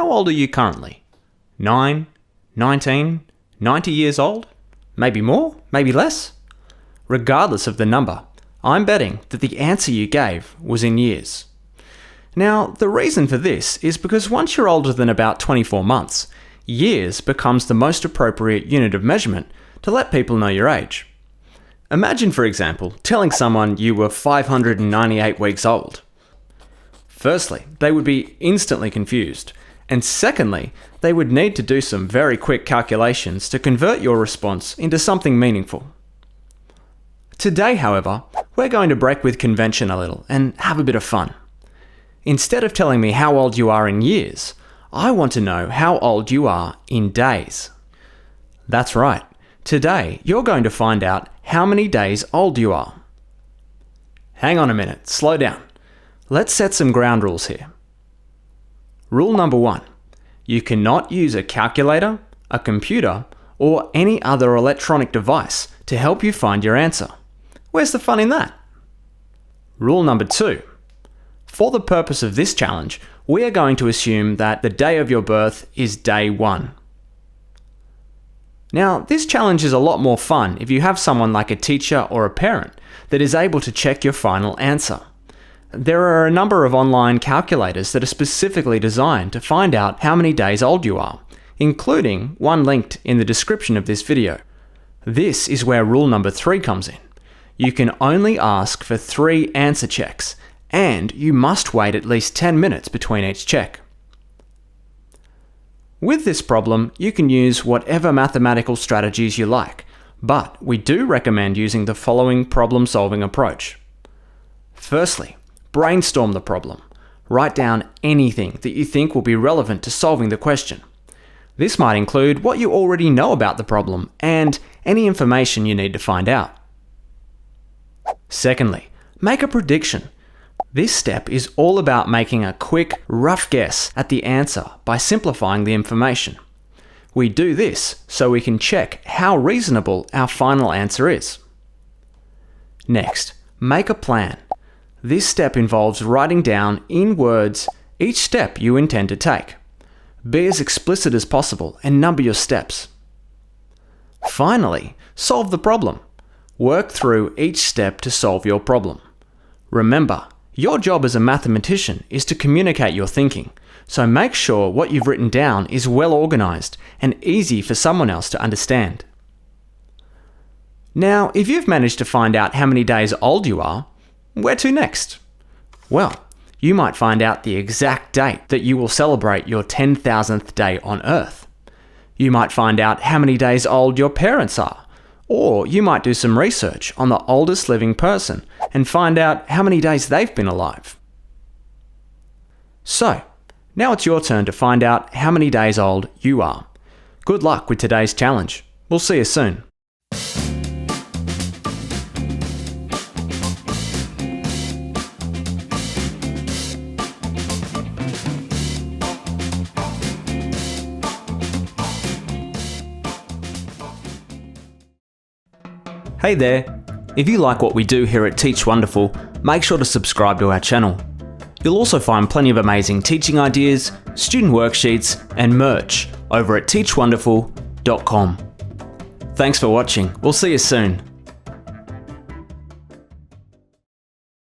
how old are you currently? 9, 19, 90 years old? Maybe more? Maybe less? Regardless of the number, I'm betting that the answer you gave was in years. Now, the reason for this is because once you're older than about 24 months, years becomes the most appropriate unit of measurement to let people know your age. Imagine, for example, telling someone you were 598 weeks old. Firstly, they would be instantly confused, and secondly, they would need to do some very quick calculations to convert your response into something meaningful. Today, however, we're going to break with convention a little and have a bit of fun. Instead of telling me how old you are in years, I want to know how old you are in days. That's right. Today, you're going to find out how many days old you are. Hang on a minute, slow down. Let's set some ground rules here. Rule number 1. You cannot use a calculator, a computer, or any other electronic device to help you find your answer. Where's the fun in that? Rule number 2. For the purpose of this challenge, we are going to assume that the day of your birth is day 1. Now, this challenge is a lot more fun if you have someone like a teacher or a parent that is able to check your final answer. There are a number of online calculators that are specifically designed to find out how many days old you are, including one linked in the description of this video. This is where rule number 3 comes in. You can only ask for 3 answer checks, and you must wait at least 10 minutes between each check. With this problem, you can use whatever mathematical strategies you like, but we do recommend using the following problem-solving approach. Firstly, brainstorm the problem. Write down anything that you think will be relevant to solving the question. This might include what you already know about the problem and any information you need to find out. Secondly, make a prediction. This step is all about making a quick, rough guess at the answer by simplifying the information. We do this so we can check how reasonable our final answer is. Next, make a plan. This step involves writing down in words each step you intend to take. Be as explicit as possible and number your steps. Finally, solve the problem. Work through each step to solve your problem. Remember, your job as a mathematician is to communicate your thinking, so make sure what you've written down is well organized and easy for someone else to understand. Now, if you've managed to find out how many days old you are, where to next? Well, you might find out the exact date that you will celebrate your 10,000th day on Earth. You might find out how many days old your parents are. Or you might do some research on the oldest living person and find out how many days they've been alive. So, now it's your turn to find out how many days old you are. Good luck with today's challenge. We'll see you soon. Hey there! If you like what we do here at Teach Wonderful, make sure to subscribe to our channel. You'll also find plenty of amazing teaching ideas, student worksheets, and merch over at teachwonderful.com. Thanks for watching. We'll see you soon.